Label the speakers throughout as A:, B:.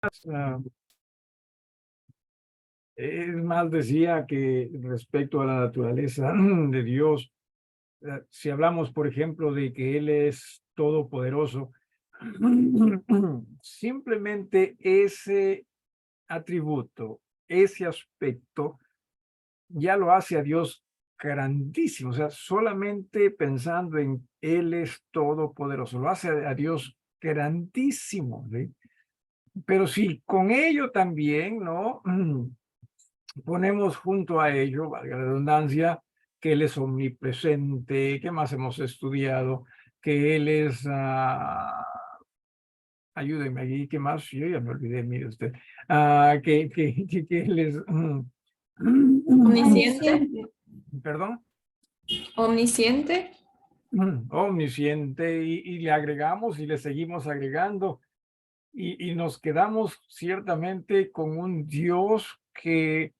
A: Ah, es más, decía que respecto a la naturaleza de Dios, si hablamos, por ejemplo, de que Él es todopoderoso, simplemente ese atributo, ese aspecto, ya lo hace a Dios grandísimo. O sea, solamente pensando en Él es todopoderoso, lo hace a Dios grandísimo, ¿sí? Pero si con ello también, ¿no? Ponemos junto a ello, valga la redundancia, que Él es omnipresente, ¿qué más hemos estudiado? Que Él es, ayúdenme aquí, ¿qué más? Yo ya me olvidé, mire usted, que Él es,
B: Omnisciente,
A: perdón,
B: omnisciente,
A: omnisciente, y le agregamos y le seguimos agregando, y nos quedamos ciertamente con un Dios que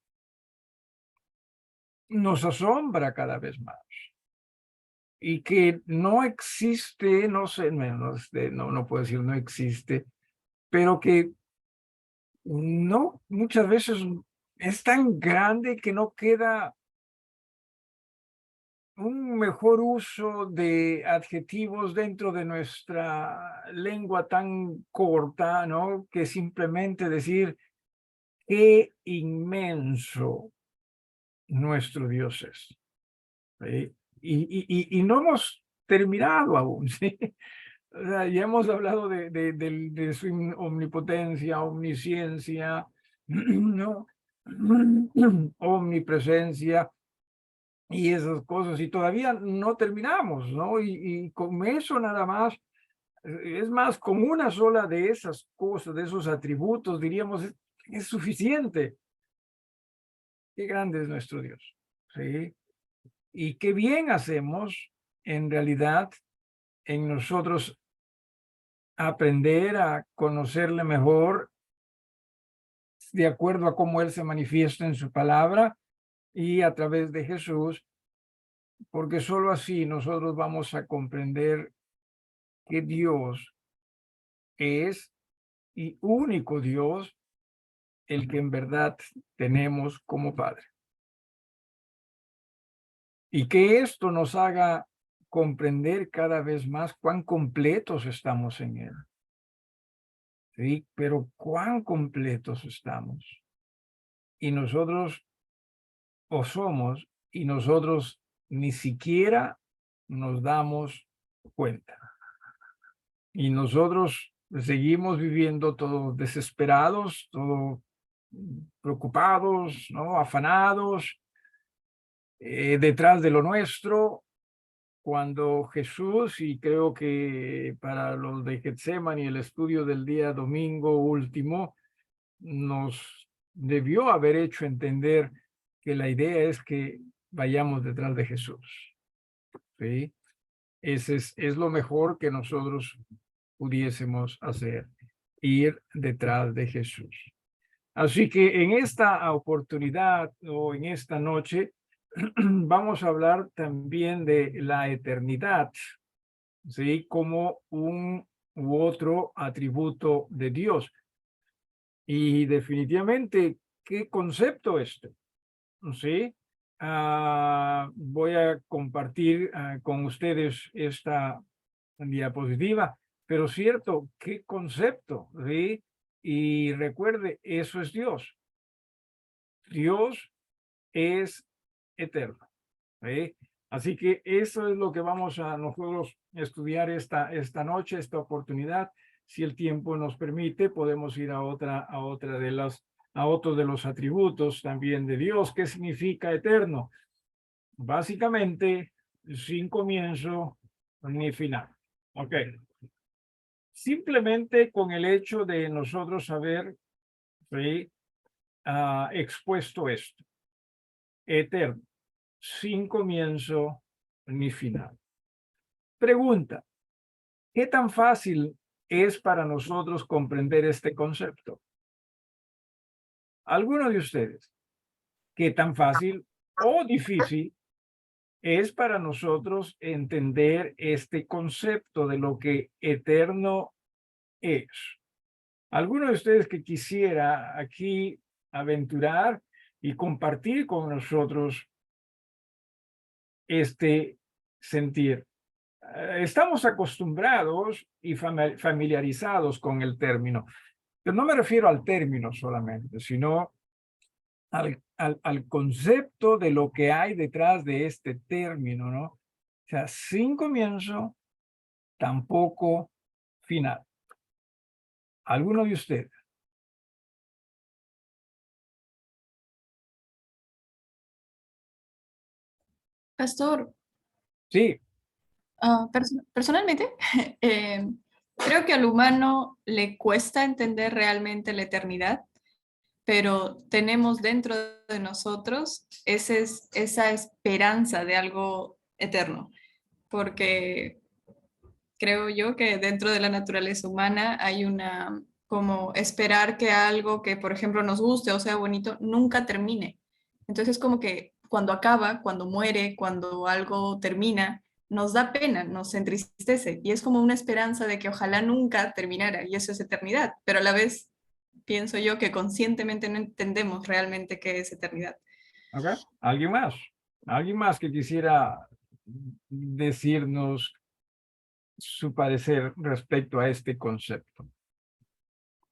A: nos asombra cada vez más. Y que no existe, no sé, menos de, no puedo decir no existe, pero que no, muchas veces es tan grande que no queda un mejor uso de adjetivos dentro de nuestra lengua tan corta, ¿no? Que simplemente decir qué inmenso nuestro Dios es. ¿Sí? Y no hemos terminado aún, ¿sí? O sea, ya hemos hablado de su omnipotencia, omnisciencia, ¿no? Omnipresencia y esas cosas, y todavía no terminamos, ¿no? Y con eso nada más, es más, con una sola de esas cosas, de esos atributos, diríamos, es suficiente. Qué grande es nuestro Dios, ¿sí? Y qué bien hacemos, en realidad, en nosotros aprender a conocerle mejor de acuerdo a cómo Él se manifiesta en su palabra y a través de Jesús, porque sólo así nosotros vamos a comprender que Dios es y único Dios el que en verdad tenemos como Padre. Y que esto nos haga comprender cada vez más cuán completos estamos en Él. ¿Sí? Pero cuán completos estamos. Y nosotros o somos, y nosotros ni siquiera nos damos cuenta. Y nosotros seguimos viviendo todos desesperados, todos preocupados, ¿no? Afanados, detrás de lo nuestro, cuando Jesús, y creo que para los de Getsemaní, el estudio del día domingo último, nos debió haber hecho entender que la idea es que vayamos detrás de Jesús, ¿sí? Ese es lo mejor que nosotros pudiésemos hacer, ir detrás de Jesús. Así que en esta oportunidad o en esta noche vamos a hablar también de la eternidad, ¿sí? Como un u otro atributo de Dios. Y definitivamente, ¿qué concepto este? ¿Sí? Voy a compartir con ustedes esta diapositiva, pero cierto, ¿qué concepto? ¿Sí? Y recuerde, eso es Dios. Dios es eterno. ¿Sí? Así que eso es lo que vamos a nosotros estudiar esta noche, esta oportunidad. Si el tiempo nos permite, podemos ir a otra de a otro de los atributos también de Dios. ¿Qué significa eterno? Básicamente, sin comienzo ni final. Ok. Simplemente con el hecho de nosotros haber, ¿sí? Expuesto esto. Eterno, sin comienzo ni final. Pregunta, ¿qué tan fácil es para nosotros comprender este concepto? ¿Alguno de ustedes? ¿Qué tan fácil o difícil es para nosotros entender este concepto de lo que eterno es? ¿Alguno de ustedes que quisiera aquí aventurar y compartir con nosotros este sentir? Estamos acostumbrados y familiarizados con el término, pero no me refiero al término solamente, sino al concepto de lo que hay detrás de este término, ¿no? O sea, sin comienzo, tampoco final. ¿Alguno de ustedes?
B: Pastor,
A: Sí,
B: personalmente, eh, creo que al humano le cuesta entender realmente la eternidad, pero tenemos dentro de nosotros esa esperanza de algo eterno, porque creo yo que dentro de la naturaleza humana hay una como esperar que algo que, por ejemplo, nos guste o sea bonito, nunca termine. Entonces, como que cuando acaba, cuando muere, cuando algo termina, nos da pena, nos entristece y es como una esperanza de que ojalá nunca terminara y eso es eternidad, pero a la vez pienso yo que conscientemente no entendemos realmente qué es eternidad.
A: ¿ok? ¿Alguien más? ¿Alguien más que quisiera decirnos su parecer respecto a este concepto?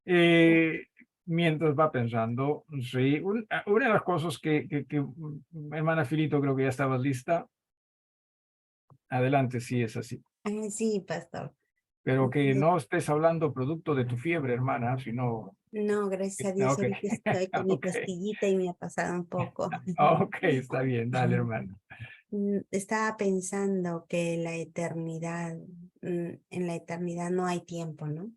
A: Eh, Mientras va pensando, sí, una de las cosas hermana Filito, creo que ya estabas lista. Adelante, sí es así.
C: Sí, pastor.
A: Pero que
C: De-
A: no estés hablando producto de tu fiebre, hermana, sino...
C: No, gracias a
A: Ok,
C: Dios, ahorita estoy con mi
A: ok,
C: pastillita y me ha pasado un poco.
A: ok, está bien, dale, hermano.
C: Estaba pensando que la eternidad, en la eternidad no hay tiempo, ¿no?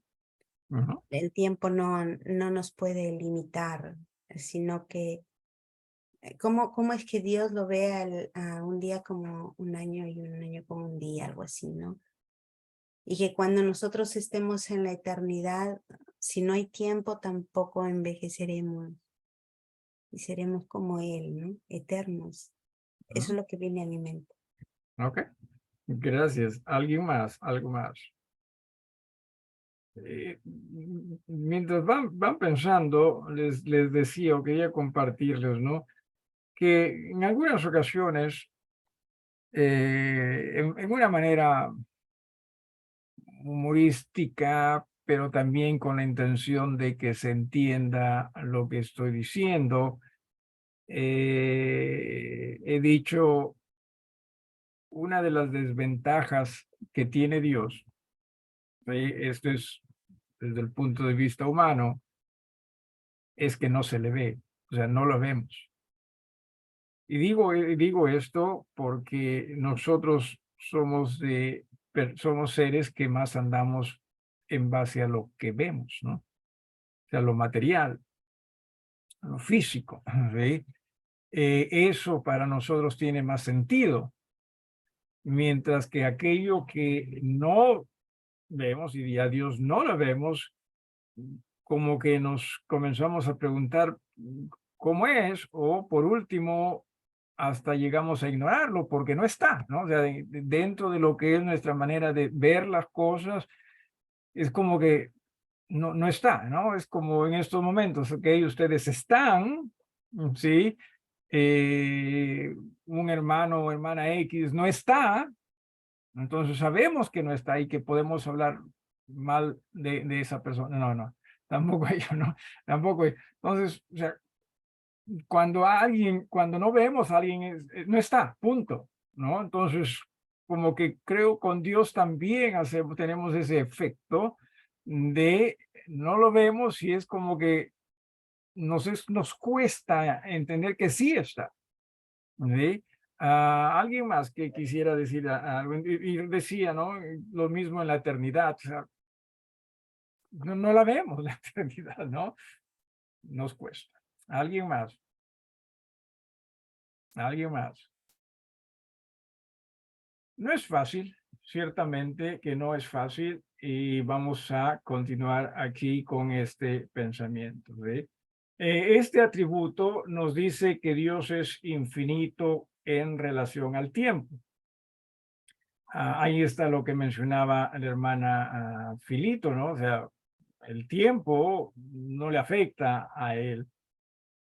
A: Ujú.
C: El tiempo no nos puede limitar, sino que ¿cómo es que Dios lo ve a un día como un año y un año como un día, algo así, ¿no? Y que cuando nosotros estemos en la eternidad, si no hay tiempo, tampoco envejeceremos y seremos como Él, ¿no? Eternos. Eso
A: Ujú.
C: es lo que viene a mi mente.
A: Ok, gracias. ¿Alguien más? ¿Algo más? Mientras van pensando, les decía o quería compartirles, ¿no? Que en algunas ocasiones, en una manera humorística, pero también con la intención de que se entienda lo que estoy diciendo, he dicho una de las desventajas que tiene Dios, ¿sí? Esto es desde el punto de vista humano, es que no se le ve, o sea, no lo vemos. Y digo esto porque nosotros somos seres que más andamos en base a lo que vemos, ¿no? O sea, lo material, lo físico, ¿sí? Eso para nosotros tiene más sentido, mientras que aquello que no vemos y a Dios no lo vemos, como que nos comenzamos a preguntar cómo es, o por último, hasta llegamos a ignorarlo porque no está, ¿no? O sea, dentro de lo que es nuestra manera de ver las cosas, es como que no está, ¿no? Es como en estos momentos, ok, ustedes están, ¿sí? Eh, un hermano o hermana X no está, entonces sabemos que no está y que podemos hablar mal de esa persona. No, tampoco yo, no, tampoco. Entonces, o sea, cuando no vemos a alguien, no está, punto, ¿no? Entonces, como que creo con Dios también tenemos ese efecto de no lo vemos y es como que nos cuesta entender que sí está. ¿Sí? Alguien más que quisiera decir algo, y decía, ¿no? Lo mismo en la eternidad, o sea, no la vemos la eternidad, ¿no? Nos cuesta. Alguien más, alguien más. No es fácil, ciertamente que no es fácil, y vamos a continuar aquí con este pensamiento, ¿sí? Este atributo nos dice que Dios es infinito en relación al tiempo. Ahí está lo que mencionaba la hermana Filito, ¿no? O sea, el tiempo no le afecta a él.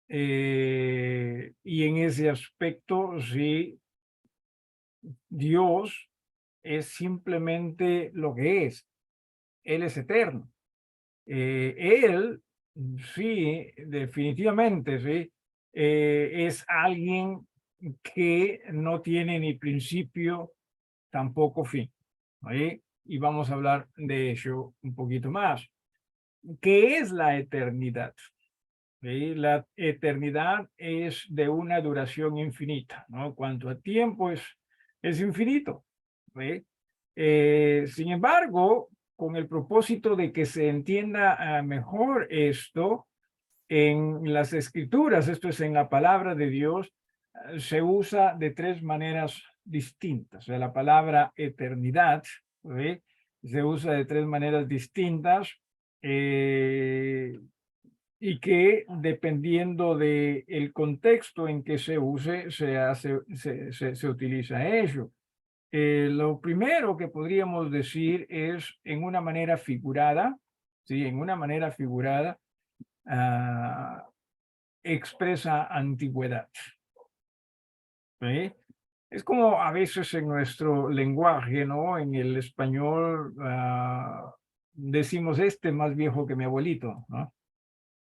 A: Y en ese aspecto, sí, Dios es simplemente lo que es. Él es eterno. Él, sí, definitivamente, sí, es alguien que no tiene ni principio, tampoco fin. ¿Sí? Y vamos a hablar de ello un poquito más. ¿Qué es la eternidad? ¿Sí? La eternidad es de una duración infinita, ¿no? Cuanto a tiempo es infinito. ¿Sí? Sin embargo, con el propósito de que se entienda mejor esto, en las escrituras, esto es en la palabra de Dios, se usa de tres maneras distintas. O sea, la palabra eternidad, ¿sí? Se usa de tres maneras distintas. Y que dependiendo de el contexto en que se use, se utiliza ello. Lo primero que podríamos decir es en una manera figurada, ¿sí? En una manera figurada, ah, expresa antigüedad. ¿Sí? Es como a veces en nuestro lenguaje, ¿no? En el español decimos este más viejo que mi abuelito, ¿no? O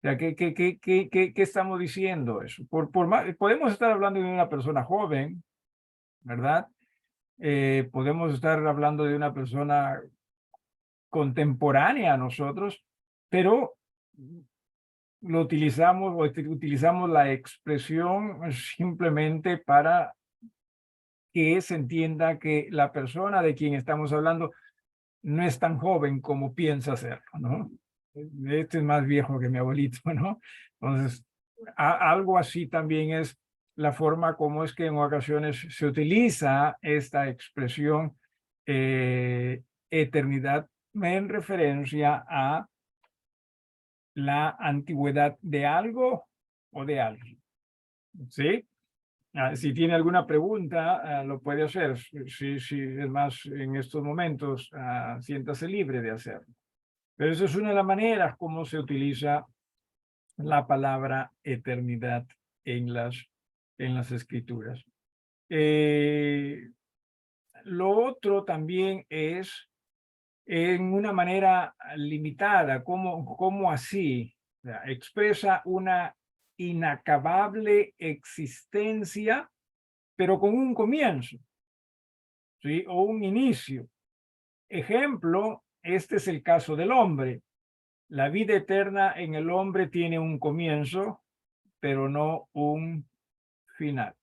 A: sea, ¿qué estamos diciendo eso? Podemos estar hablando de una persona joven, ¿verdad? Podemos estar hablando de una persona contemporánea a nosotros, pero lo utilizamos o utilizamos la expresión simplemente para que se entienda que la persona de quien estamos hablando no es tan joven como piensa serlo, ¿no? Este es más viejo que mi abuelito, ¿no? Entonces, algo así también es la forma como es que en ocasiones se utiliza esta expresión eternidad en referencia a la antigüedad de algo o de alguien, ¿sí? Si tiene alguna pregunta, lo puede hacer. Si es más en estos momentos, siéntase libre de hacerlo. Pero eso es una de las maneras como se utiliza la palabra eternidad en las escrituras. Lo otro también es en una manera limitada, como así. O sea, expresa una inacabable existencia, pero con un comienzo, ¿sí? O un inicio. Ejemplo, este es el caso del hombre. La vida eterna en el hombre tiene un comienzo, pero no un final.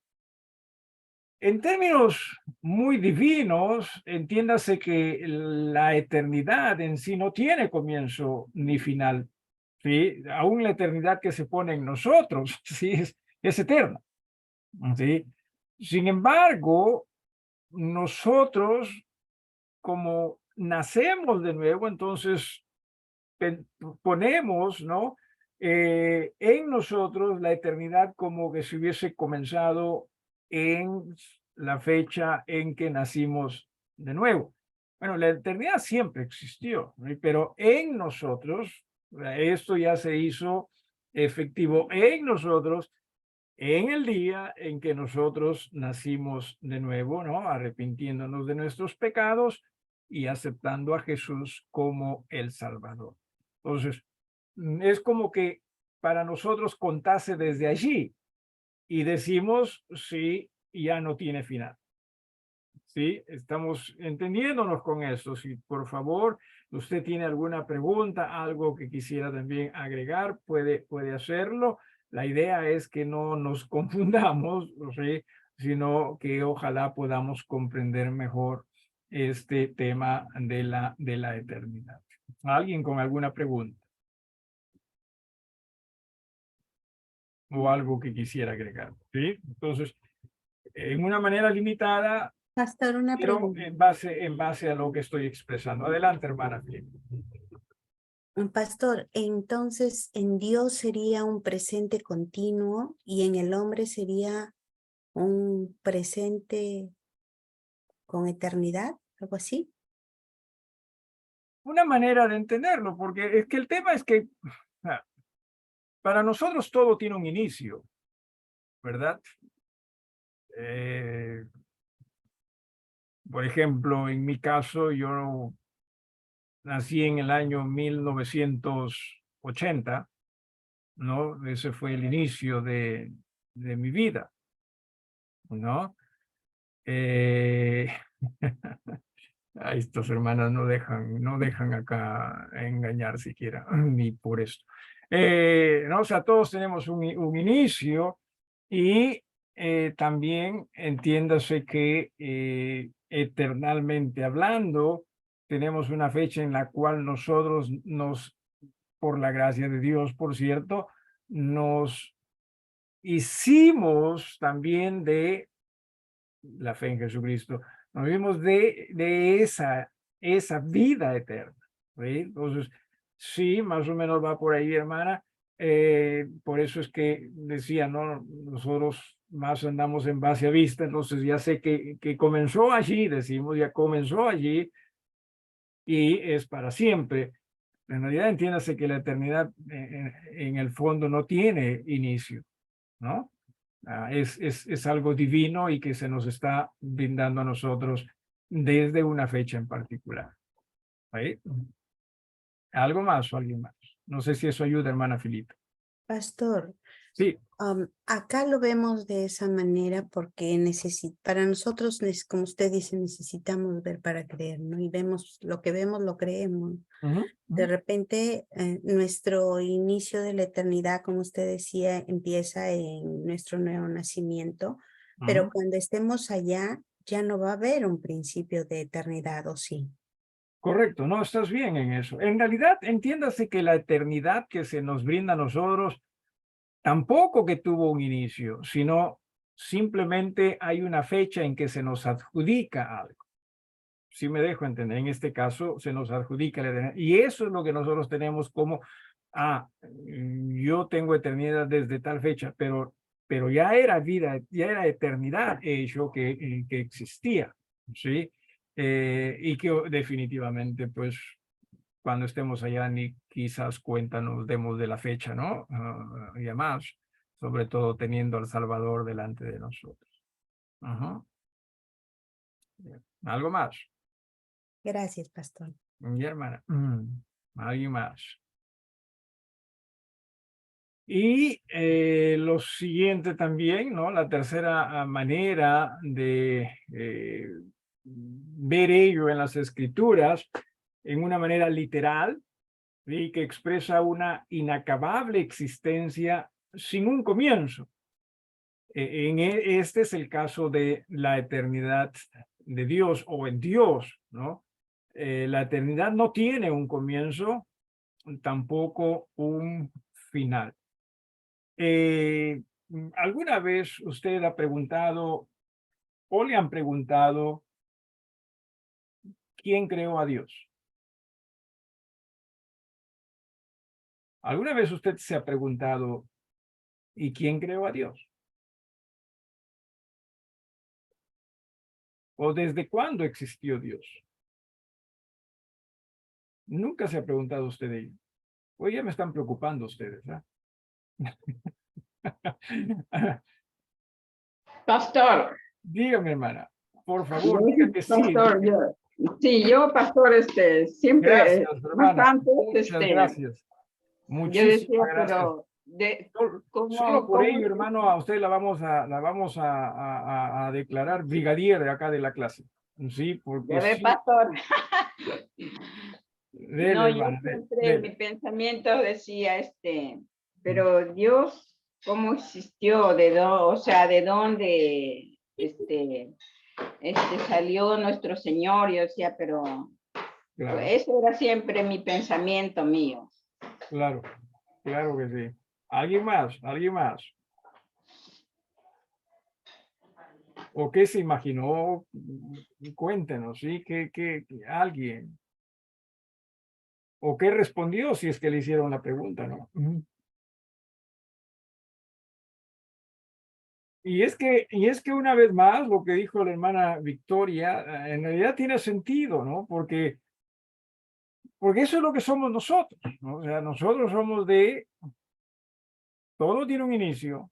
A: En términos muy divinos, entiéndase que la eternidad en sí no tiene comienzo ni final, ¿sí? Aún la eternidad que se pone en nosotros, ¿sí? Es eterna, ¿sí? Sin embargo, nosotros, como nacemos de nuevo, entonces ponemos, ¿no? En nosotros la eternidad como que si hubiese comenzado en la fecha en que nacimos de nuevo. Bueno, la eternidad siempre existió, ¿no? Pero en nosotros, esto ya se hizo efectivo en nosotros en el día en que nosotros nacimos de nuevo, ¿no? Arrepintiéndonos de nuestros pecados y aceptando a Jesús como el Salvador. Entonces, es como que para nosotros contase desde allí y decimos, sí, ya no tiene final. ¿Sí? Estamos entendiéndonos con eso. Si por favor usted tiene alguna pregunta, algo que quisiera también agregar, puede hacerlo. La idea es que no nos confundamos, ¿sí? Sino que ojalá podamos comprender mejor este tema de la eternidad. ¿Alguien con alguna pregunta? O algo que quisiera agregar, ¿sí? Entonces, en una manera limitada,
C: Pastor, una
A: pero
C: pregunta.
A: en base a lo que estoy expresando. Adelante, hermana.
C: Pastor, entonces en Dios sería un presente continuo y en el hombre sería un presente con eternidad, algo así.
A: una manera de entenderlo, porque es que el tema es que para nosotros todo tiene un inicio, ¿verdad? Por ejemplo, en mi caso, yo nací en el año 1980, ¿no? Ese fue el inicio de mi vida, ¿no? Eh, estos hermanas no dejan acá engañar siquiera, ni por esto. No, o sea, todos tenemos un inicio y también entiéndase que eternalmente hablando, tenemos una fecha en la cual nosotros por la gracia de Dios, por cierto, nos hicimos también de la fe en Jesucristo, nos vimos de esa vida eterna. ¿Sí? Entonces, sí, más o menos va por ahí, hermana. Por eso es que decía, ¿no? Nosotros más andamos en base a vista, entonces ya sé que comenzó allí, decimos, ya comenzó allí y es para siempre. En realidad entiéndase que la eternidad en el fondo no tiene inicio, ¿no? Es algo divino y que se nos está brindando a nosotros desde una fecha en particular. ¿Sí? ¿Algo más o alguien más? No sé si eso ayuda, hermana Filipa.
C: Pastor,
A: Sí,
C: acá lo vemos de esa manera porque para nosotros, como usted dice, necesitamos ver para creer, ¿no? Y vemos, lo creemos.
A: ujú,
C: De
A: ujú,
C: repente, nuestro inicio de la eternidad, como usted decía, empieza en nuestro nuevo nacimiento, pero
A: ujú.
C: cuando estemos allá, ya no va a haber un principio de eternidad, ¿o sí?
A: Correcto, no, estás bien en eso. En realidad, entiéndase que la eternidad que se nos brinda a nosotros tampoco que tuvo un inicio, sino simplemente hay una fecha en que se nos adjudica algo. Si me dejo entender, en este caso se nos adjudica la eternidad. Y eso es lo que nosotros tenemos como, yo tengo eternidad desde tal fecha, pero ya era vida, ya era eternidad hecho que existía, ¿sí? Y que definitivamente, pues, cuando estemos allá, ni quizás cuenta nos demos de la fecha, ¿no? Y además, sobre todo teniendo al Salvador delante de nosotros. Ajá. ¿Algo más?
C: Gracias, pastor.
A: Mi hermana. Alguien más. Y lo siguiente también, ¿no? La tercera manera de ver ello en las escrituras, en una manera literal, y que expresa una inacabable existencia sin un comienzo. Este es el caso de la eternidad de Dios o en Dios, ¿no? La eternidad no tiene un comienzo, tampoco un final. ¿Alguna vez usted ha preguntado o le han preguntado quién creó a Dios? ¿Alguna vez usted se ha preguntado ¿y quién creó a Dios? ¿O desde cuándo existió Dios? Nunca se ha preguntado usted ello. Hoy ya me están preocupando ustedes, ¿ah?
D: Pastor,
A: Dígame, hermana, por
D: yo,
A: favor, diga que sí.
D: pastor, yo, pastor, siempre,
A: Gracias,
D: más
A: hermana.
D: antes,
A: Muchas gracias.
D: yo decía,
A: Muchísimas gracias.
D: pero,
A: Solo
D: ¿cómo,
A: por
D: cómo?
A: ello, hermano, a usted la vamos a declarar brigadier de acá de la clase. Sí, porque
D: Ya ve,
A: sí.
D: pastor,
A: Dele,
D: no, yo
A: hermana,
D: siempre en mi
A: dele.
D: pensamiento decía, pero Dios, ¿cómo existió? O sea, ¿de dónde, salió nuestro Señor? Yo decía, pero
A: Claro,
D: pues, eso era siempre mi pensamiento mío.
A: claro, claro que sí. ¿Alguien más? ¿Alguien más? ¿O qué se imaginó? Cuéntenos, ¿sí? Alguien? ¿O qué respondió si es que le hicieron la pregunta, no? Y es que una vez más, lo que dijo la hermana Victoria, en realidad tiene sentido, ¿no? Porque Porque eso es lo que somos nosotros, ¿no? O sea, nosotros somos de, todo tiene un inicio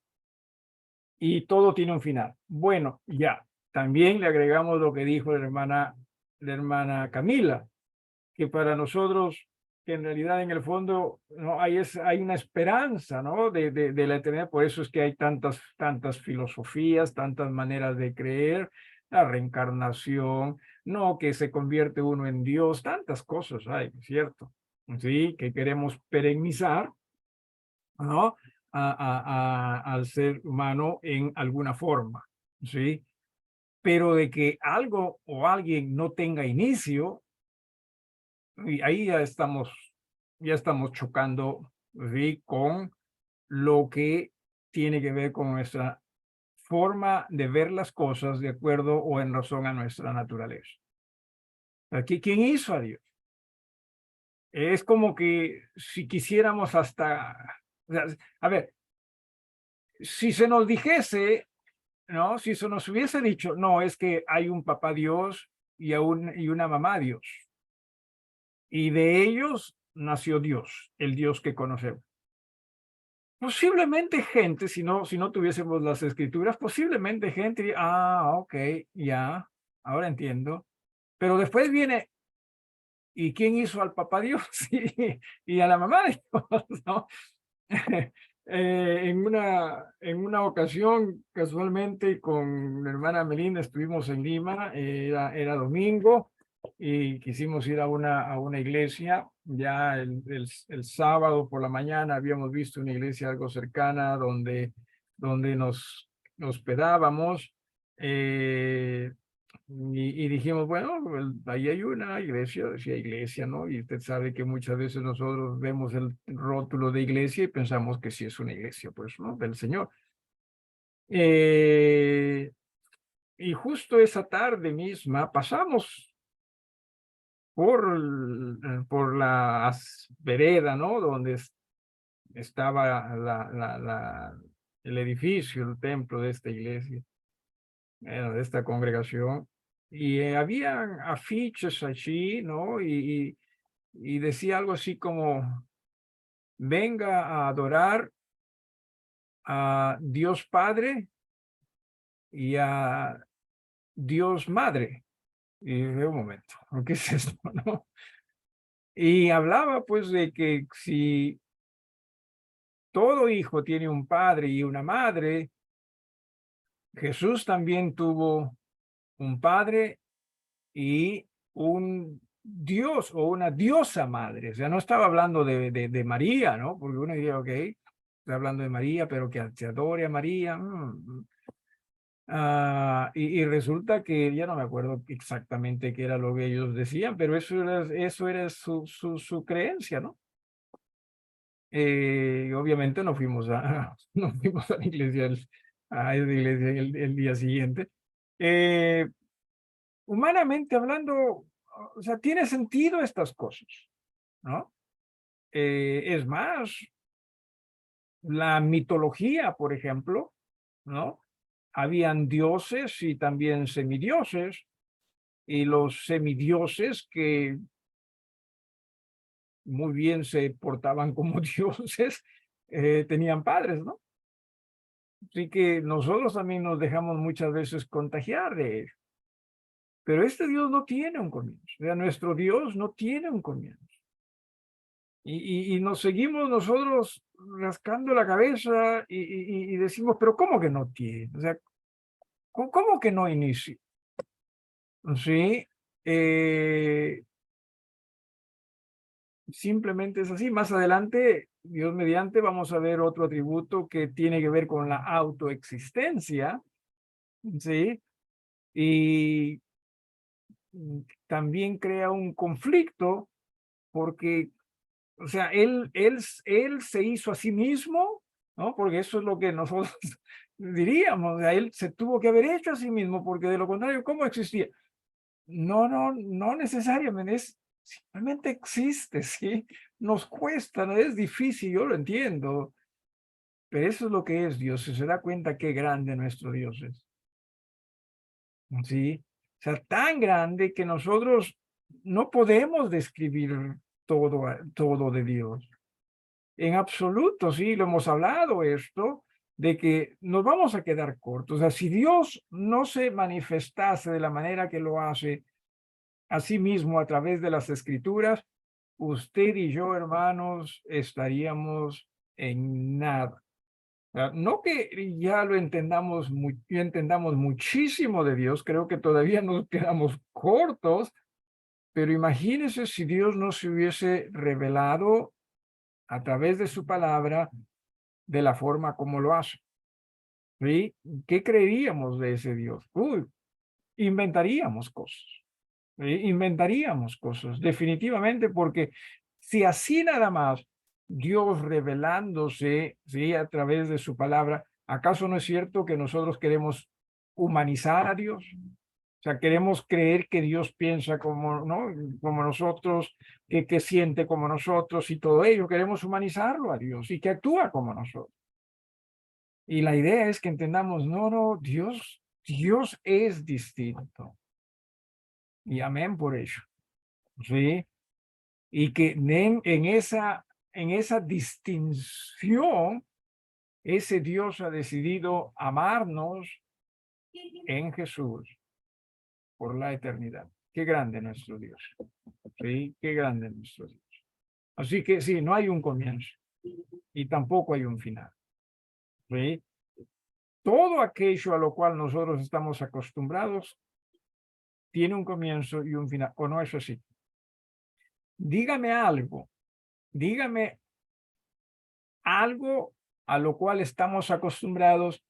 A: y todo tiene un final. Bueno, ya, también le agregamos lo que dijo la hermana Camila, que para nosotros, que en realidad en el fondo no hay una esperanza, ¿no? De la eternidad. Por eso es que hay tantas filosofías, tantas maneras de creer, la reencarnación, no que se convierte uno en Dios, tantas cosas hay, ¿cierto? Sí, que queremos perennizar, ¿no? Al ser humano en alguna forma, ¿sí? Pero de que algo o alguien no tenga inicio, y ahí ya estamos chocando, ¿sí? Con lo que tiene que ver con nuestra forma de ver las cosas de acuerdo o en razón a nuestra naturaleza. Aquí, ¿quién hizo a Dios? Es como que si quisiéramos hasta, o sea, a ver, si se nos dijese, ¿no? Si se nos hubiese dicho, no, es que hay un papá Dios y una mamá Dios, y de ellos nació Dios, el Dios que conocemos. Posiblemente gente, si no tuviésemos las escrituras, posiblemente gente diría, ok, ya, ahora entiendo. Pero después viene, ¿y quién hizo al papá Dios y a la mamá Dios? ¿No? En una ocasión, casualmente, con mi hermana Melinda estuvimos en Lima, era domingo, y quisimos ir a una iglesia. Ya el sábado por la mañana habíamos visto una iglesia algo cercana donde nos hospedábamos. Y dijimos, bueno, ahí hay una iglesia, decía iglesia, ¿no? Y usted sabe que muchas veces nosotros vemos el rótulo de iglesia y pensamos que sí es una iglesia, pues, ¿no? Del Señor. Y justo esa tarde misma pasamos por la vereda, ¿no? Donde estaba el edificio, el templo de esta iglesia, de esta congregación. Y habían afiches allí, ¿no? Y decía algo así como, venga a adorar a Dios Padre y a Dios Madre. Y dije, un momento, ¿qué es esto, no? Y hablaba pues de que si todo hijo tiene un padre y una madre, Jesús también tuvo un padre y un Dios o una diosa madre. O sea, no estaba hablando de María, ¿no? Porque uno diría, ok, está hablando de María, pero que se adore a María. Y resulta que ya no me acuerdo exactamente qué era lo que ellos decían, pero eso era su creencia, ¿no? Obviamente no fuimos no fuimos a la iglesia, a esa iglesia el día siguiente. Humanamente hablando, o sea, tiene sentido estas cosas, ¿no? Es más, la mitología, por ejemplo, ¿no? Habían dioses y también semidioses, y los semidioses que muy bien se portaban como dioses, tenían padres, ¿no? Así que nosotros también nos dejamos muchas veces contagiar de ello. Pero este Dios no tiene un comienzo, o sea, nuestro Dios no tiene un comienzo. Y nos seguimos nosotros rascando la cabeza y decimos, pero ¿cómo que no tiene? O sea, ¿cómo que no inicia? Sí, simplemente es así. Más adelante, Dios mediante, vamos a ver otro atributo que tiene que ver con la autoexistencia, ¿sí? Y también crea un conflicto porque, o sea, él se hizo a sí mismo, ¿no? Porque eso es lo que nosotros diríamos, o sea, él se tuvo que haber hecho a sí mismo, porque de lo contrario, ¿cómo existía? No necesariamente, simplemente existe, ¿sí? Nos cuesta, no es difícil, yo lo entiendo, pero eso es lo que es Dios, se da cuenta qué grande nuestro Dios es, ¿sí? O sea, tan grande que nosotros no podemos describir todo de Dios. En absoluto, sí, lo hemos hablado esto, de que nos vamos a quedar cortos. O sea, si Dios no se manifestase de la manera que lo hace a sí mismo a través de las Escrituras, usted y yo, hermanos, estaríamos en nada. No que ya lo entendamos, ya entendamos muchísimo de Dios, creo que todavía nos quedamos cortos, pero imagínese si Dios no se hubiese revelado a través de su palabra de la forma como lo hace. ¿Sí? ¿Qué creeríamos de ese Dios? Uy, inventaríamos cosas. ¿Sí? Inventaríamos cosas, definitivamente, porque si así nada más Dios revelándose, ¿sí? A través de su palabra, ¿acaso no es cierto que nosotros queremos humanizar a Dios? O sea, queremos creer que Dios piensa como, ¿no? Como nosotros, que siente como nosotros y todo ello. Queremos humanizarlo a Dios y que actúa como nosotros. Y la idea es que entendamos, no, Dios es distinto. Y amén por ello. ¿Sí? Y que en esa distinción, ese Dios ha decidido amarnos en Jesús por la eternidad. Qué grande nuestro Dios. Sí, qué grande nuestro Dios. Así que sí, no hay un comienzo y tampoco hay un final. ¿Sí? Todo aquello a lo cual nosotros estamos acostumbrados tiene un comienzo y un final, ¿o no es así? Dígame algo a lo cual estamos acostumbrados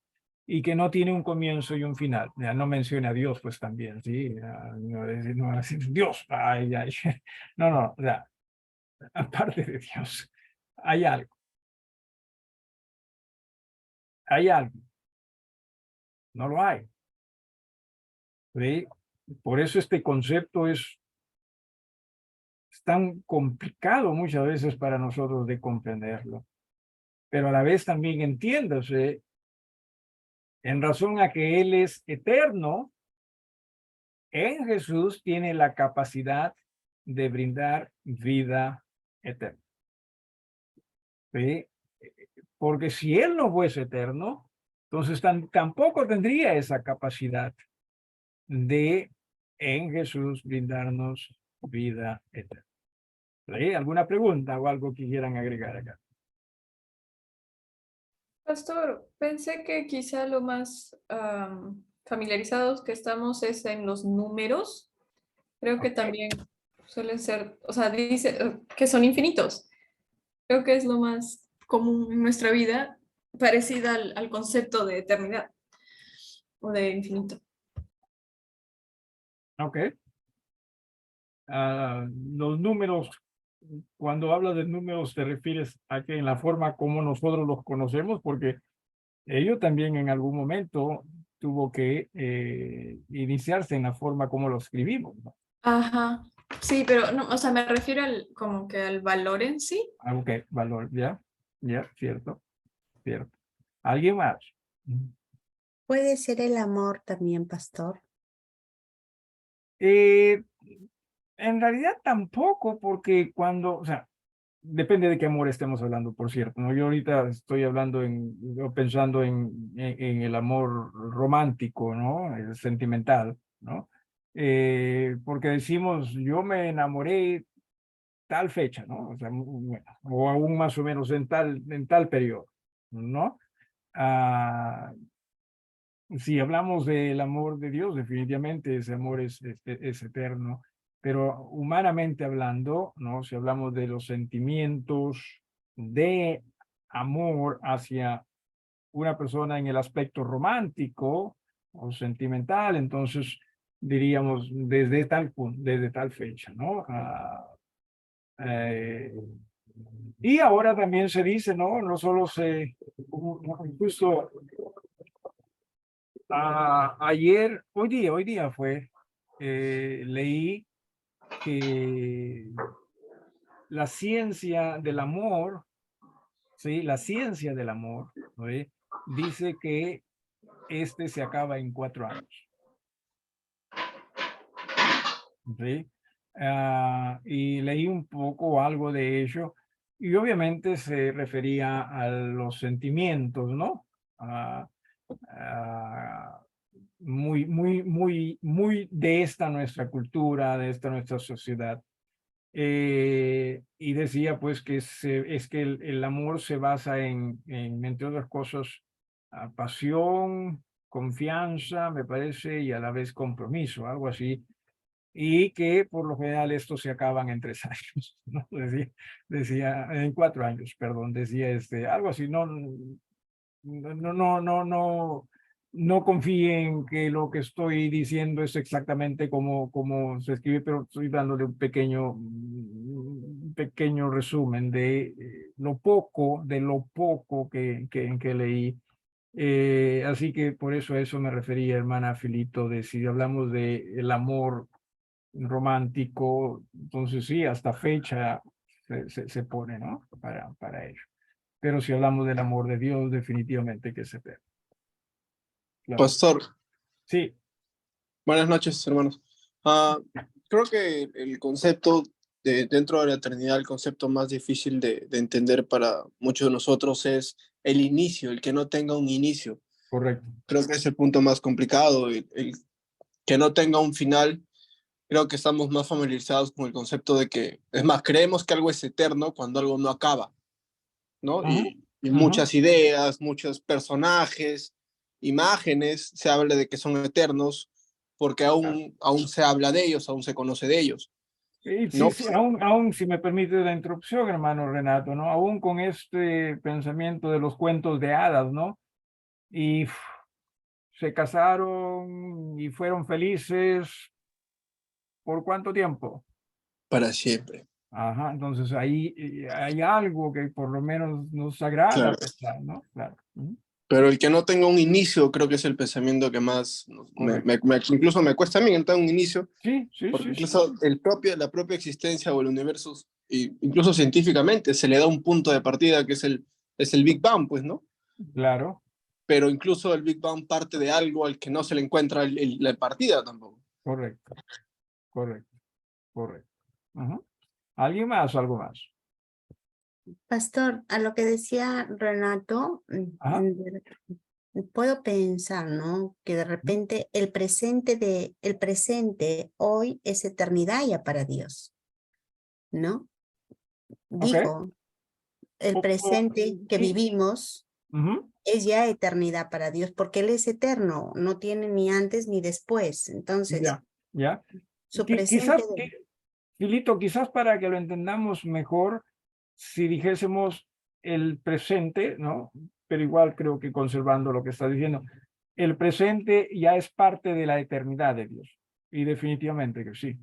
A: y que no tiene un comienzo y un final. Ya no mencione a Dios, pues también, ¿sí? No decir Dios, ay, ay. No, ya, aparte de Dios, hay algo, hay algo, no lo hay. ¿Sí? Por eso este concepto es tan complicado muchas veces para nosotros de comprenderlo, pero a la vez también entiéndase en razón a que Él es eterno, en Jesús tiene la capacidad de brindar vida eterna. ¿Sí? Porque si Él no fuese eterno, entonces tampoco tendría esa capacidad de en Jesús brindarnos vida eterna. ¿Sí? ¿Alguna pregunta o algo que quieran agregar acá?
B: Pastor, pensé que quizá lo más familiarizados que estamos es en los números. Creo que también suelen ser, o sea, dice que son infinitos. Creo que es lo más común en nuestra vida, parecida al concepto de eternidad o de infinito.
A: Ok. Los números, cuando hablas de números, te refieres a que en la forma como nosotros los conocemos, porque ello también en algún momento tuvo que iniciarse en la forma como lo escribimos, ¿no?
B: Ajá, sí, pero no, o sea, me refiero al, como que al valor en sí.
A: Ok, valor, ya, cierto, cierto. ¿Alguien más?
C: Puede ser el amor también, pastor.
A: Eh, en realidad tampoco, porque cuando, o sea, depende de qué amor estemos hablando, por cierto, ¿no? Yo ahorita estoy hablando pensando en el amor romántico, ¿no? El sentimental, ¿no? Porque decimos, yo me enamoré tal fecha, ¿no? O sea, bueno, o aún más o menos en tal periodo, ¿no? Ah, si hablamos del amor de Dios, definitivamente ese amor es eterno, pero humanamente hablando, ¿no? Si hablamos de los sentimientos de amor hacia una persona en el aspecto romántico o sentimental, entonces diríamos desde tal fecha, ¿no? Eh, y ahora también se dice, ¿no? No solo justo hoy día leí que la ciencia del amor, ¿sí? La ciencia del amor, ¿no? Dice que este se acaba en 4 años, ¿sí? y leí un poco algo de ello, y obviamente se refería a los sentimientos, ¿no? Ah, ah, muy de esta nuestra cultura, de esta nuestra sociedad. Y decía pues que es que el amor se basa entre otras cosas, pasión, confianza, me parece, y a la vez compromiso, algo así, y que por lo general estos se acaban en 3 años, ¿no? Decía, en 4 años, perdón, decía algo así, no confíen que lo que estoy diciendo es exactamente como se escribe, pero estoy dándole un pequeño resumen de lo poco que leí. Así que por eso a eso me refería, hermana Filito, de si hablamos de el amor romántico, entonces sí, hasta fecha se pone, ¿no? Para ello. Pero si hablamos del amor de Dios, definitivamente que se pierde. Claro.
E: Pastor,
A: Sí,
E: buenas noches, hermanos. Creo que el concepto dentro de la eternidad, el concepto más difícil de entender para muchos de nosotros es el inicio, el que no tenga un inicio.
A: correcto.
E: Creo que es el punto más complicado, el que no tenga un final. Creo que estamos más familiarizados con el concepto de que, es más, creemos que algo es eterno cuando algo no acaba, ¿no?
A: Ajá,
E: Y
A: ajá.
E: muchas ideas, muchos personajes, imágenes, se habla de que son eternos porque aún se habla de ellos, aún se conoce de ellos,
A: Y sí,
E: ¿no?
A: sí, aún si me permite la interrupción, hermano Renato, ¿no? Aún con este pensamiento de los cuentos de hadas, ¿no? Y se casaron y fueron felices, ¿por cuánto tiempo?
E: Para siempre.
A: Ajá, entonces ahí hay algo que por lo menos nos agrada
E: Claro.
A: pensar, ¿no? Claro.
E: Pero el que no tenga un inicio, creo que es el pensamiento que más,
A: Correcto.
E: incluso me cuesta a mí que no tenga un inicio,
A: Sí, sí,
E: porque
A: sí, sí.
E: incluso la propia existencia o el universo, incluso científicamente, se le da un punto de partida que es el Big Bang, pues, ¿no?
A: Claro,
E: Pero incluso el Big Bang parte de algo al que no se le encuentra la partida tampoco.
A: correcto, correcto, correcto. Ajá. ¿Alguien más o algo más?
C: Pastor, a lo que decía Renato,
A: Ajá.
C: puedo pensar, ¿no? Que de repente el presente hoy es eternidad ya para Dios, ¿no?
A: Ok.
C: Digo, el presente que
A: Sí.
C: vivimos
A: Ujú.
C: es ya eternidad para Dios, porque Él es eterno, no tiene ni antes ni después. Entonces,
A: Ya, ya.
C: su
A: Quizás,
C: presente,
A: Filito, quizás para que lo entendamos mejor, si dijésemos el presente, ¿no? Pero igual creo que conservando lo que está diciendo, el presente ya es parte de la eternidad de Dios. Y definitivamente que sí.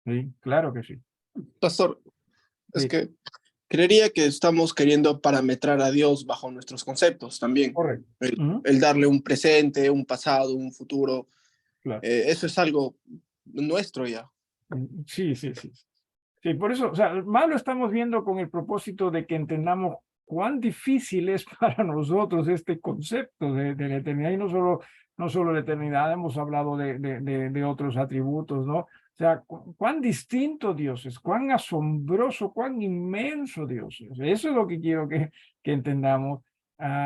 A: Sí, claro que sí.
E: Pastor, es
A: Sí,
E: que creería que estamos queriendo parametrar a Dios bajo nuestros conceptos también.
A: correcto. Ujú.
E: El darle un presente, un pasado, un futuro,
A: Claro.
E: eso es algo nuestro ya.
A: Sí, sí, sí. Sí, por eso, o sea, más lo estamos viendo con el propósito de que entendamos cuán difícil es para nosotros este concepto de la eternidad, y no solo la eternidad, hemos hablado de otros atributos, ¿no? O sea, cuán distinto Dios es, cuán asombroso, cuán inmenso Dios es. Eso es lo que quiero que entendamos,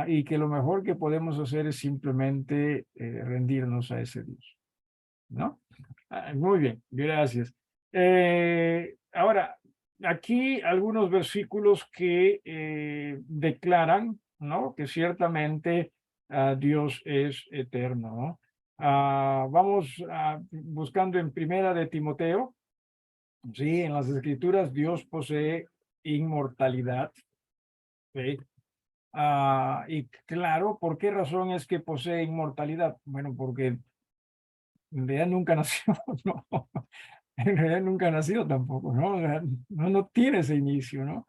A: y que lo mejor que podemos hacer es simplemente rendirnos a ese Dios, ¿no? Muy bien, gracias. Ahora, aquí algunos versículos que declaran, ¿no? Que ciertamente Dios es eterno, ¿no? Vamos buscando en Primera de Timoteo, sí, en las Escrituras Dios posee inmortalidad, ¿sí? Y claro, ¿por qué razón es que posee inmortalidad? Bueno, porque en realidad nunca nació, ¿no? En realidad nunca ha nacido tampoco, ¿no? O sea, no tiene ese inicio, ¿no?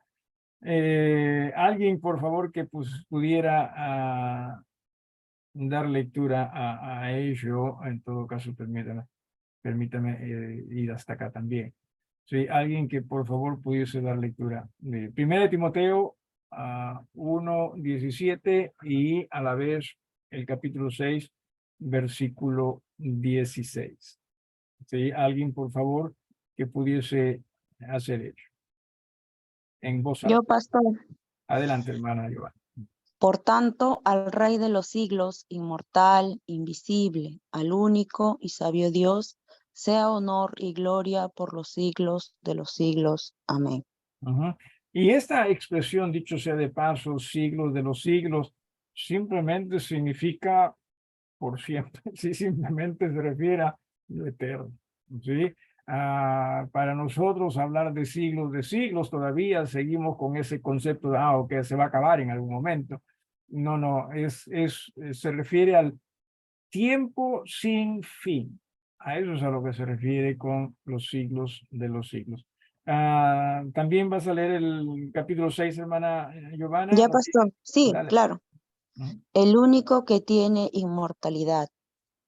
A: Alguien, por favor, que pues, pudiera dar lectura a ello, en todo caso, permítame ir hasta acá también. Sí, alguien que por favor pudiese dar lectura de 1 Timoteo 1:17 y a la vez el capítulo 6, versículo 16. ¿Sí? Alguien, por favor, que pudiese hacer eso. En voz alta.
F: Yo, pastor.
A: Adelante, hermana Giovanna.
F: Por tanto, al Rey de los siglos, inmortal, invisible, al único y sabio Dios, sea honor y gloria por los siglos de los siglos. Amén.
A: Ujú. Y esta expresión, dicho sea de paso, siglos de los siglos, simplemente significa por siempre. Sí, simplemente se refiere a lo eterno. ¿Sí? Para nosotros hablar de siglos, todavía seguimos con ese concepto de, que se va a acabar en algún momento. No, se refiere al tiempo sin fin. A eso es a lo que se refiere con los siglos de los siglos. También vas a leer el capítulo 6, hermana Giovanna.
F: Ya,
A: ¿No?
F: pastor. Sí,
A: Dale.
F: claro.
A: Ujú.
F: El único que tiene inmortalidad,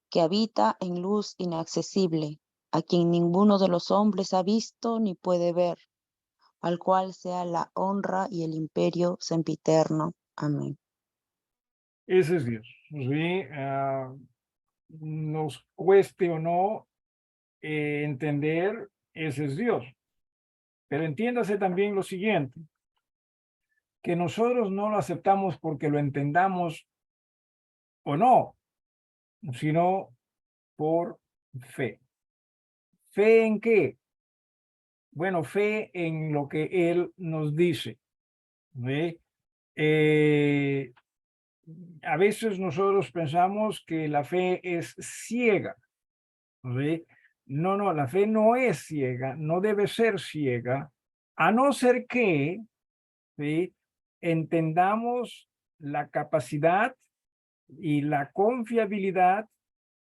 F: que habita en luz inaccesible, a quien ninguno de los hombres ha visto ni puede ver, al cual sea la honra y el imperio sempiterno. Amén.
A: Ese es Dios. ¿Sí? Nos cueste o no entender, ese es Dios. Pero entiéndase también lo siguiente, que nosotros no lo aceptamos porque lo entendamos o no, sino por fe. ¿Fe en qué? Bueno, fe en lo que Él nos dice. ¿Sí? A veces nosotros pensamos que la fe es ciega. ¿Sí? No, la fe no es ciega, no debe ser ciega, a no ser que, ¿sí?, entendamos la capacidad y la confiabilidad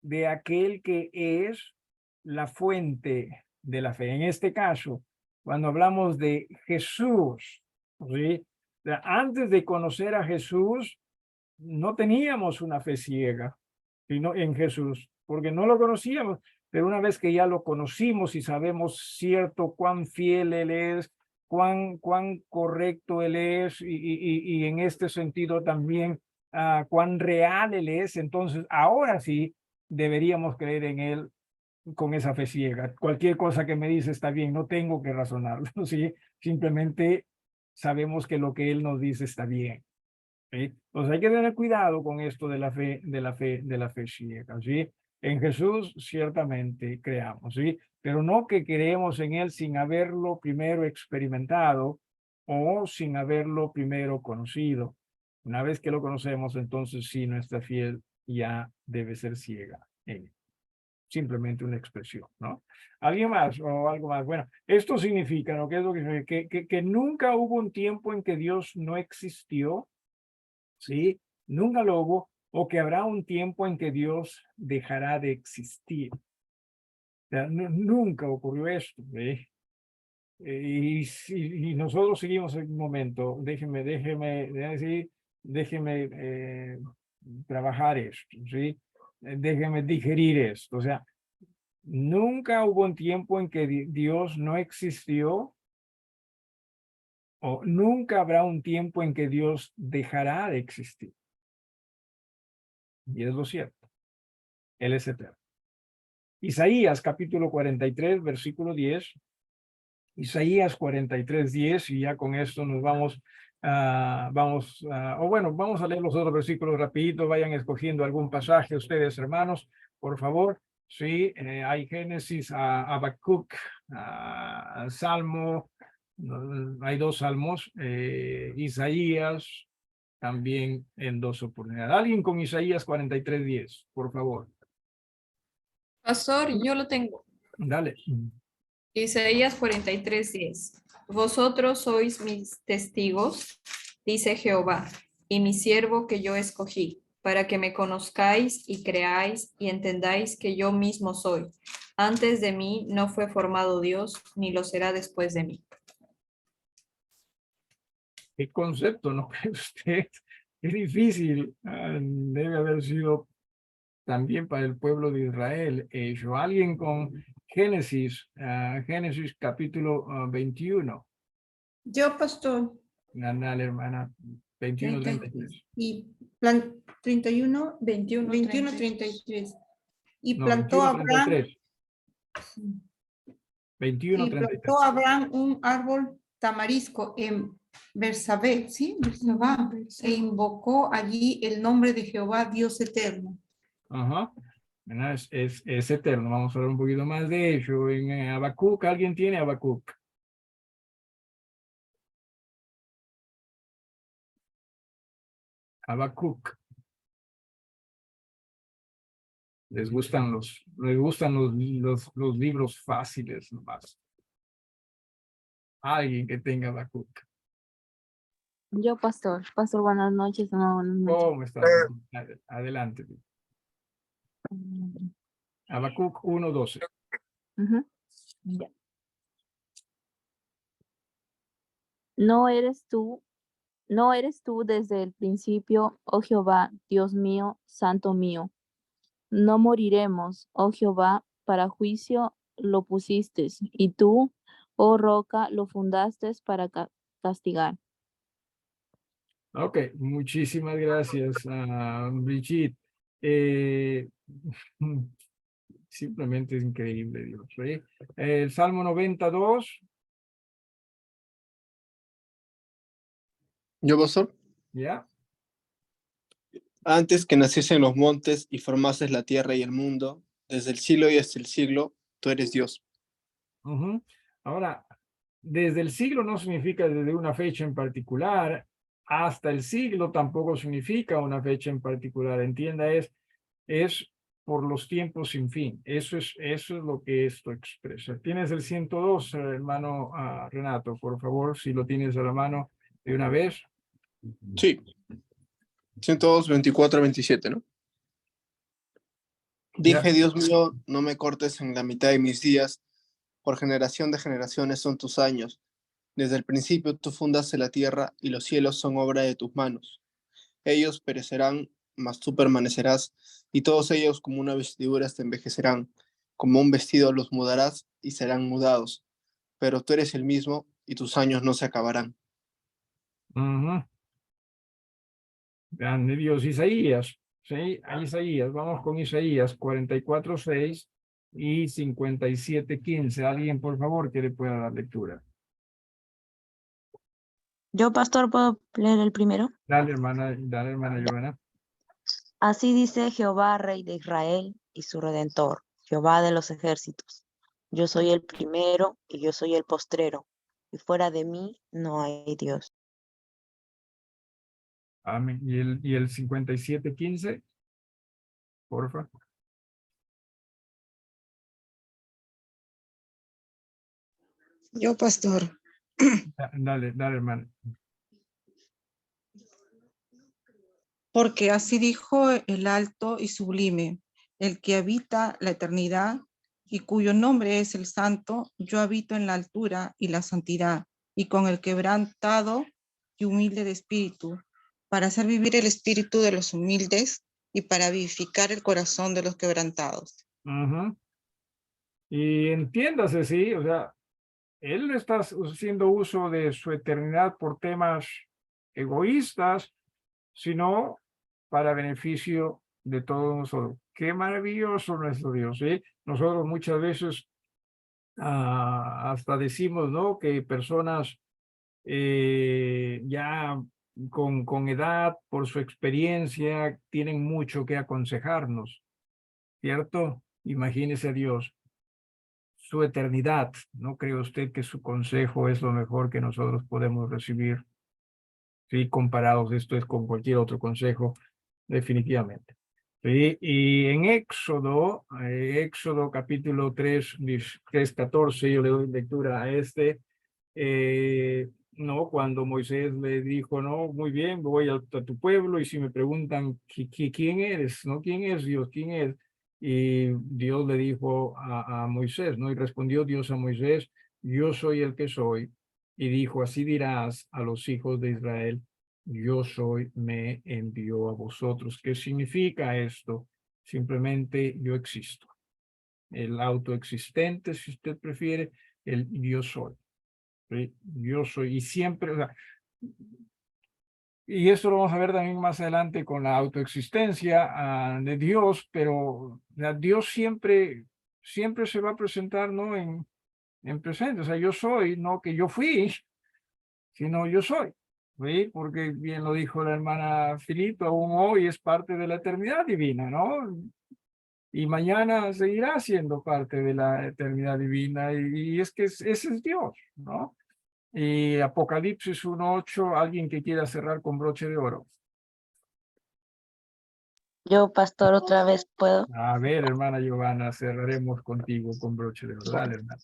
A: de aquel que es la fuente de la fe. En este caso, cuando hablamos de Jesús, ¿sí?, antes de conocer a Jesús, no teníamos una fe ciega, sino en Jesús, porque no lo conocíamos, pero una vez que ya lo conocimos y sabemos cierto cuán fiel Él es, cuán correcto Él es, y en este sentido también cuán real Él es, entonces ahora sí deberíamos creer en Él con esa fe ciega. Cualquier cosa que me dice está bien, no tengo que razonarlo, ¿sí? Simplemente sabemos que lo que Él nos dice está bien. ¿Sí? Pues hay que tener cuidado con esto de la fe ciega, ¿sí? En Jesús ciertamente creamos, ¿sí? Pero no que creemos en Él sin haberlo primero experimentado o sin haberlo primero conocido. Una vez que lo conocemos, entonces sí, nuestra fe ya debe ser ciega. Simplemente una expresión, ¿no? ¿Alguien más o algo más? Bueno, esto significa, ¿no? ¿Qué es lo que nunca hubo un tiempo en que Dios no existió? ¿Sí? Nunca lo hubo, o que habrá un tiempo en que Dios dejará de existir. O sea, nunca ocurrió esto, ¿sí? Y nosotros seguimos en un momento, déjeme trabajar esto, ¿sí? Déjeme digerir esto. O sea, nunca hubo un tiempo en que Dios no existió, o nunca habrá un tiempo en que Dios dejará de existir. Y es lo cierto. Él es eterno. Isaías capítulo 43, versículo 10. Isaías 43, 10, y ya con esto nos vamos, vamos a leer los otros versículos rapidito, vayan escogiendo algún pasaje ustedes, hermanos, por favor. Sí, hay Génesis, Habacuc, Salmo, hay 2 salmos, Isaías, también en 2 oportunidades. Alguien con Isaías 43, 10, por favor.
B: Pastor, yo lo tengo.
A: Dale.
B: Isaías 43:10. Vosotros sois mis testigos, dice Jehová, y mi siervo que yo escogí, para que me conozcáis y creáis y entendáis que yo mismo soy. Antes de mí no fue formado Dios, ni lo será después de mí.
A: ¿Qué concepto, no cree usted? Es difícil. Debe haber sido también para el pueblo de Israel hecho. Alguien con Génesis, Génesis capítulo 21.
G: Yo, pastor,
A: Dale, hermana, 21,
G: 33.
A: 33.
G: Y 31,
B: 21,
G: 21, 33. Y
A: No,
G: plantó
A: 21,
G: Abraham,
A: 33. 21,
G: Y
A: 33.
G: plantó Abraham un árbol tamarisco en Bersabé, ¿sí? Bersabá, e invocó allí el nombre de Jehová, Dios eterno.
A: Ajá. ¿Verdad? Es eterno. Vamos a hablar un poquito más de ello. En Habacuc, ¿alguien tiene Habacuc? Habacuc. Les gustan los libros fáciles nomás. Alguien que tenga Habacuc.
H: Yo, pastor. Pastor, buenas noches, mamá, buenas noches.
A: ¿Cómo estás? Adelante. Habacuc 1:12.
H: Ujú. Ya. No eres tú desde el principio, oh Jehová, Dios mío, santo mío. No moriremos, oh Jehová, para juicio lo pusiste, y tú, oh roca, lo fundaste para castigar.
A: Ok, muchísimas gracias, Brigitte. Eh, simplemente es increíble, Dios. ¿Sí? El Salmo 92,
E: ¿Yo, pastor?
A: ¿ya?
E: Antes que naciesen los montes y formases la tierra y el mundo, desde el siglo y hasta el siglo, tú eres Dios.
A: Ujú. Ahora, desde el siglo no significa desde una fecha en particular, hasta el siglo tampoco significa una fecha en particular. Entienda, es por los tiempos sin fin. Eso es lo que esto expresa. ¿Tienes el 102, hermano Renato? Por favor, si lo tienes a la mano de una vez.
E: Sí. 102, 24, 27, ¿no?
A: Ya.
E: Dije, Dios mío, no me cortes en la mitad de mis días, por generación de generaciones son tus años. Desde el principio tú fundaste la tierra y los cielos son obra de tus manos. Ellos perecerán, mas tú permanecerás, y todos ellos como una vestidura te envejecerán, como un vestido los mudarás y serán mudados. Pero tú eres el mismo y tus años no se acabarán.
A: Ujú. Grande Dios, Isaías. ¿Sí? A Isaías, vamos con Isaías 44:6 y 57:15. Alguien, por favor, que le pueda dar lectura.
F: Yo, pastor, ¿puedo leer el primero?
A: Dale, hermana Giovanna.
F: Así dice Jehová, Rey de Israel y su Redentor, Jehová de los ejércitos. Yo soy el primero y yo soy el postrero, y fuera de mí no hay Dios.
A: Amén. Y el 57:15, porfa.
I: Yo, pastor,
A: Dale, hermano.
I: porque así dijo el alto y sublime, el que habita la eternidad y cuyo nombre es el santo, yo habito en la altura y la santidad, y con el quebrantado y humilde de espíritu, para hacer vivir el espíritu de los humildes y para vivificar el corazón de los quebrantados.
A: Ujú. Y entiéndase, sí, o sea, él no está haciendo uso de su eternidad por temas egoístas, sino para beneficio de todos nosotros. Qué maravilloso nuestro Dios, ¿sí? Nosotros muchas veces hasta decimos, ¿no? Que personas ya con edad, por su experiencia, tienen mucho que aconsejarnos, ¿cierto? Imagínese a Dios, su eternidad. ¿No cree usted que su consejo es lo mejor que nosotros podemos recibir? Sí, comparados, esto es con cualquier otro consejo, definitivamente. Sí, y en Éxodo capítulo 3:14, yo le doy lectura a no, cuando Moisés le dijo, no, muy bien, voy a tu pueblo y si me preguntan quién eres, ¿no? ¿Quién es Dios? ¿Quién es? Y Dios le dijo a Moisés, ¿no? Y respondió Dios a Moisés, yo soy el que soy. Y dijo, así dirás a los hijos de Israel, yo soy, me envió a vosotros. ¿Qué significa esto? Simplemente yo existo. El autoexistente, si usted prefiere, el yo soy. ¿Sí? Yo soy, y siempre, o sea, y eso lo vamos a ver también más adelante con la autoexistencia de Dios, pero Dios siempre siempre se va a presentar, ¿no? En presente. O sea, yo soy, no que yo fui, sino yo soy. ¿Sí? Porque bien lo dijo la hermana Filipa, aún hoy es parte de la eternidad divina, ¿no? Y mañana seguirá siendo parte de la eternidad divina. Y es que ese es Dios, ¿no? Y Apocalipsis 1:8, alguien que quiera cerrar con broche de oro.
F: Yo, pastor, otra vez puedo.
A: A ver, hermana Giovanna, cerraremos contigo con broche de oro. Dale, hermana.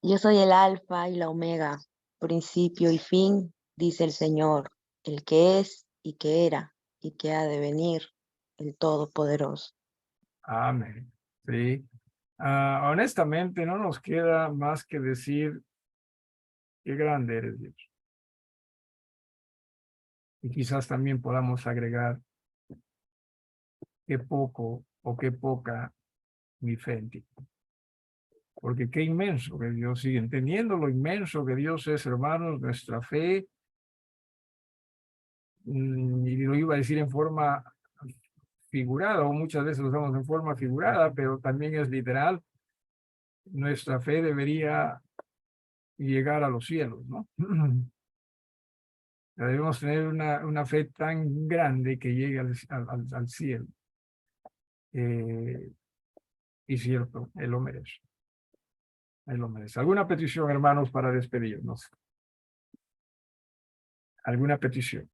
F: Yo soy el alfa y la omega, principio y fin, dice el Señor, el que es y que era y que ha de venir, el Todopoderoso.
A: Amén. Sí. Honestamente, no nos queda más que decir qué grande eres, Dios. Y quizás también podamos agregar qué poco o qué poca mi fe en ti. Porque qué inmenso que Dios sigue, entendiendo lo inmenso que Dios es, hermanos, nuestra fe, y lo iba a decir en forma figurada, o muchas veces lo usamos en forma figurada, pero también es literal. Nuestra fe debería llegar a los cielos, ¿no? Debemos tener una fe tan grande que llegue al cielo. Y cierto, Él lo merece. Él lo merece. ¿Alguna petición, hermanos, para despedirnos? ¿Alguna petición?